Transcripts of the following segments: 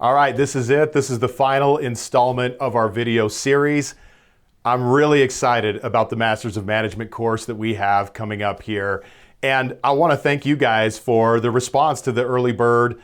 All right, this is it. This is the final installment of our video series. I'm really excited about the Masters of Management course that we have coming up here. And I want to thank you guys for the response to the early bird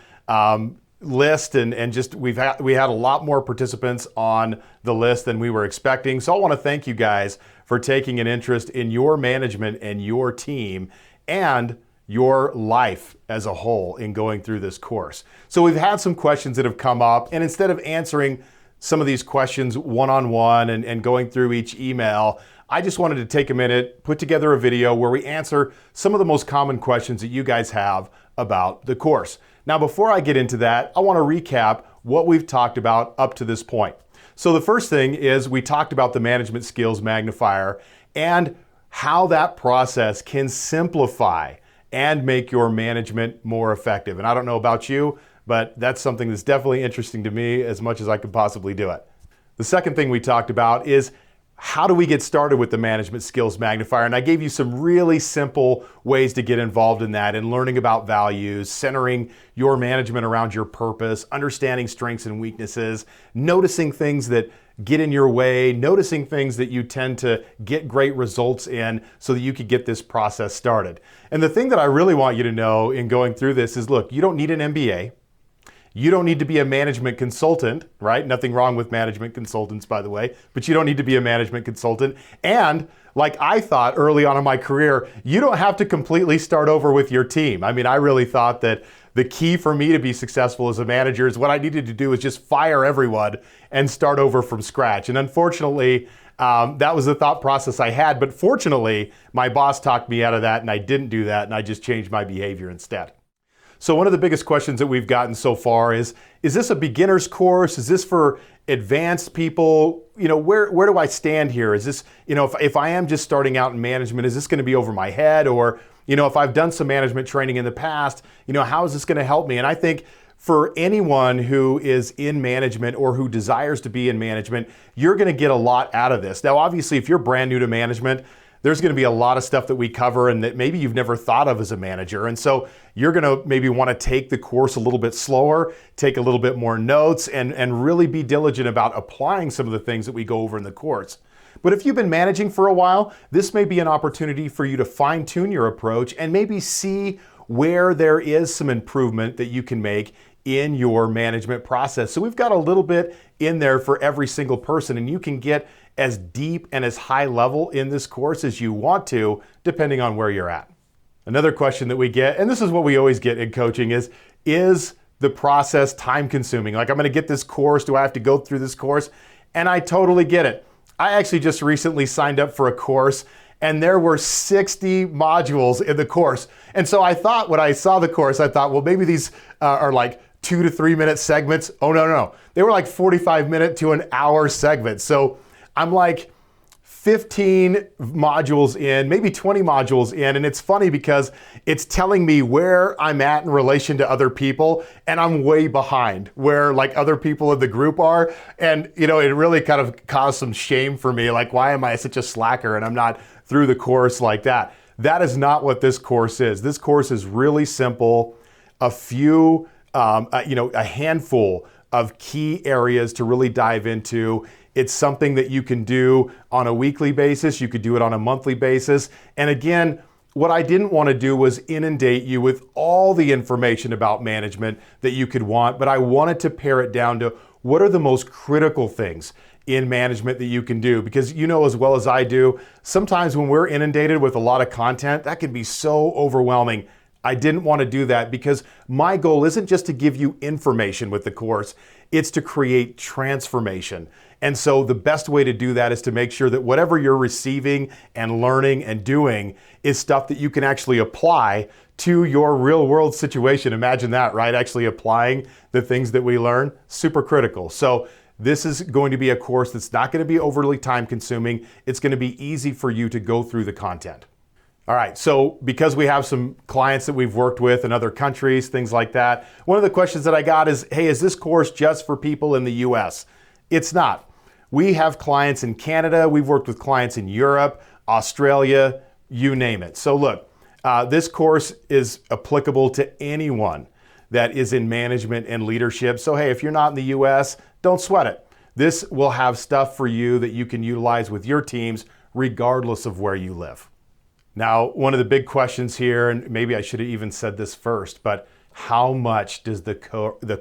list. And just we had a lot more participants on the list than we were expecting. So I want to thank you guys for taking an interest in your management and your team and your life as a whole in going through this course. So we've had some questions that have come up, and instead of answering some of these questions one-on-one and going through each email, I just wanted to take a minute, put together a video where we answer some of the most common questions that you guys have about the course. Now, before I get into that, I want to recap what we've talked about up to this point. So the first thing is we talked about the Management Skills Magnifier and how that process can simplify and make your management more effective. And I don't know about you, but that's something that's definitely interesting to me as much as I could possibly do it. The second thing we talked about is how do we get started with the Management Skills Magnifier? And I gave you some really simple ways to get involved in that and learning about values, centering your management around your purpose, understanding strengths and weaknesses, noticing things that get in your way, noticing things that you tend to get great results in so that you could get this process started. And the thing that I really want you to know in going through this is, look, you don't need an MBA. You don't need to be a management consultant, right? Nothing wrong with management consultants, by the way, but you don't need to be a management consultant. And like I thought early on in my career, you don't have to completely start over with your team. I mean, I really thought that the key for me to be successful as a manager is what I needed to do is just fire everyone and start over from scratch. And unfortunately, that was the thought process I had. But fortunately, my boss talked me out of that and I didn't do that and I just changed my behavior instead. So one of the biggest questions that we've gotten so far is this a beginner's course? Is this for advanced people? You know, where do I stand here? Is this, you know, if I am just starting out in management, is this going to be over my head? Or, you know, if I've done some management training in the past, you know, how is this going to help me? And I think for anyone who is in management or who desires to be in management, you're going to get a lot out of this. Now, obviously, if you're brand new to management, there's going to be a lot of stuff that we cover and that maybe you've never thought of as a manager. And so you're going to maybe want to take the course a little bit slower, take a little bit more notes, and really be diligent about applying some of the things that we go over in the course. But if you've been managing for a while, this may be an opportunity for you to fine-tune your approach and maybe see where there is some improvement that you can make in your management process. So we've got a little bit in there for every single person, and you can get as deep and as high level in this course as you want to, depending on where you're at. Another question that we get, and this is what we always get in coaching, is the process time consuming? Like, I'm gonna get this course, do I have to go through this course? And I totally get it. I actually just recently signed up for a course and there were 60 modules in the course. And so I thought, when I saw the course, I thought, well, maybe these are like 2 to 3 minute segments. Oh, no. They were like 45-minute to an hour segments. So I'm like 15 modules in, maybe 20 modules in, and it's funny because it's telling me where I'm at in relation to other people, and I'm way behind where like other people in the group are. And you know, it really kind of caused some shame for me. Like, why am I such a slacker and I'm not through the course like that? That is not what this course is. This course is really simple. A few, a handful of key areas to really dive into. It's something that you can do on a weekly basis. You could do it on a monthly basis. And again, what I didn't want to do was inundate you with all the information about management that you could want, but I wanted to pare it down to what are the most critical things in management that you can do. Because you know as well as I do, sometimes when we're inundated with a lot of content, that can be so overwhelming. I didn't want to do that because my goal isn't just to give you information with the course, it's to create transformation. And so the best way to do that is to make sure that whatever you're receiving and learning and doing is stuff that you can actually apply to your real world situation. Imagine that, right? Actually applying the things that we learn, super critical. So this is going to be a course that's not going to be overly time consuming. It's going to be easy for you to go through the content. All right, so because we have some clients that we've worked with in other countries, things like that, one of the questions that I got is, hey, is this course just for people in the US? It's not. We have clients in Canada, we've worked with clients in Europe, Australia, you name it. So look, this course is applicable to anyone that is in management and leadership. So hey, if you're not in the US, don't sweat it. This will have stuff for you that you can utilize with your teams regardless of where you live. Now, one of the big questions here, and maybe I should have even said this first, but how much does the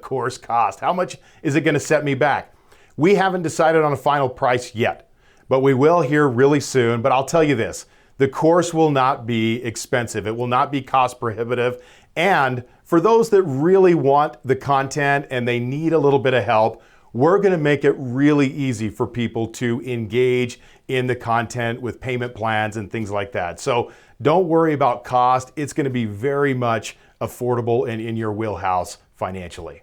course cost? How much is it going to set me back? We haven't decided on a final price yet, but we will here really soon. But I'll tell you this, the course will not be expensive. It will not be cost prohibitive. And for those that really want the content and they need a little bit of help, we're going to make it really easy for people to engage in the content with payment plans and things like that. So don't worry about cost. It's going to be very much affordable and in your wheelhouse financially.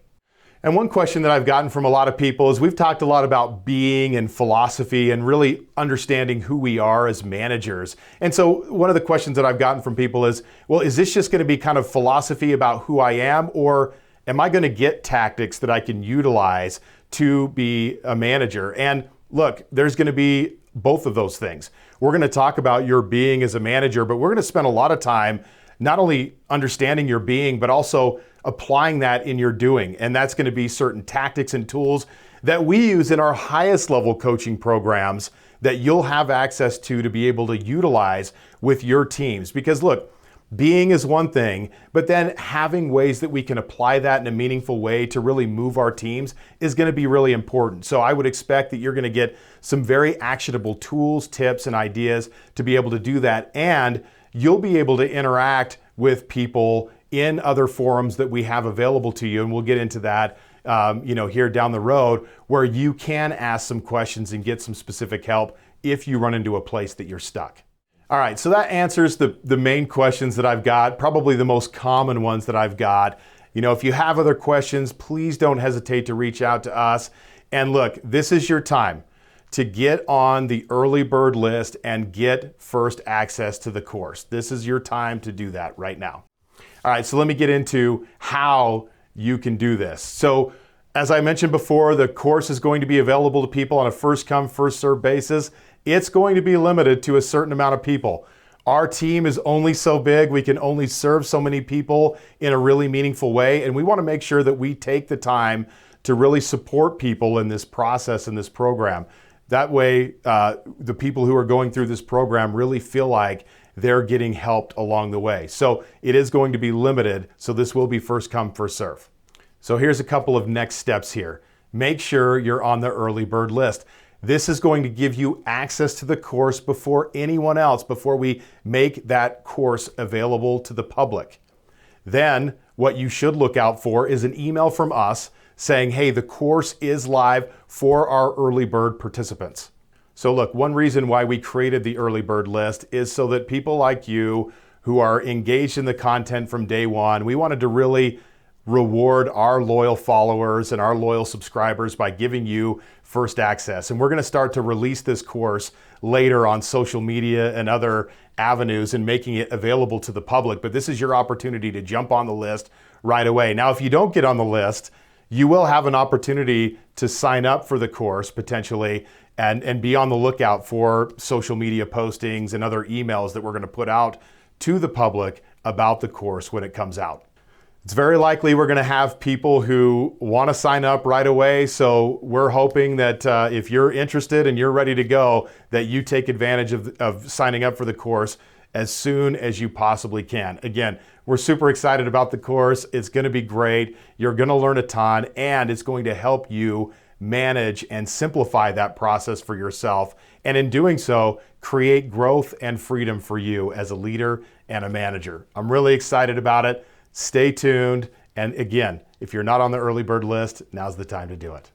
And one question that I've gotten from a lot of people is we've talked a lot about being and philosophy and really understanding who we are as managers. And so one of the questions that I've gotten from people is, well, is this just going to be kind of philosophy about who I am, or am I going to get tactics that I can utilize to be a manager? And look, there's going to be both of those things. We're going to talk about your being as a manager, but we're going to spend a lot of time not only understanding your being, but also applying that in your doing. And that's going to be certain tactics and tools that we use in our highest level coaching programs that you'll have access to be able to utilize with your teams. Because look, being is one thing, but then having ways that we can apply that in a meaningful way to really move our teams is going to be really important. So I would expect that you're going to get some very actionable tools, tips, and ideas to be able to do that. And you'll be able to interact with people in other forums that we have available to you. And we'll get into that here down the road, where you can ask some questions and get some specific help if you run into a place that you're stuck. All right, so that answers the main questions that I've got, probably the most common ones that I've got. If you have other questions, please don't hesitate to reach out to us. And look, this is your time to get on the early bird list and get first access to the course. This is your time to do that right now. All right, so let me get into how you can do this. So as I mentioned before, the course is going to be available to people on a first come, first served basis. It's going to be limited to a certain amount of people. Our team is only so big, we can only serve so many people in a really meaningful way, and we want to make sure that we take the time to really support people in this process, in this program. That way, the people who are going through this program really feel like they're getting helped along the way. So it is going to be limited, so this will be first come, first serve. So here's a couple of next steps here. Make sure you're on the early bird list. This is going to give you access to the course before anyone else, before we make that course available to the public. Then what you should look out for is an email from us saying, hey, the course is live for our early bird participants. So look, one reason why we created the early bird list is so that people like you who are engaged in the content from day one, we wanted to really reward our loyal followers and our loyal subscribers by giving you first access. And we're going to start to release this course later on social media and other avenues and making it available to the public. But this is your opportunity to jump on the list right away. Now, if you don't get on the list, you will have an opportunity to sign up for the course potentially and be on the lookout for social media postings and other emails that we're going to put out to the public about the course when it comes out. It's very likely we're going to have people who want to sign up right away. So we're hoping that if you're interested and you're ready to go, that you take advantage of signing up for the course as soon as you possibly can. Again, we're super excited about the course. It's going to be great. You're going to learn a ton, and it's going to help you manage and simplify that process for yourself. And in doing so, create growth and freedom for you as a leader and a manager. I'm really excited about it. Stay tuned. And again, if you're not on the early bird list, now's the time to do it.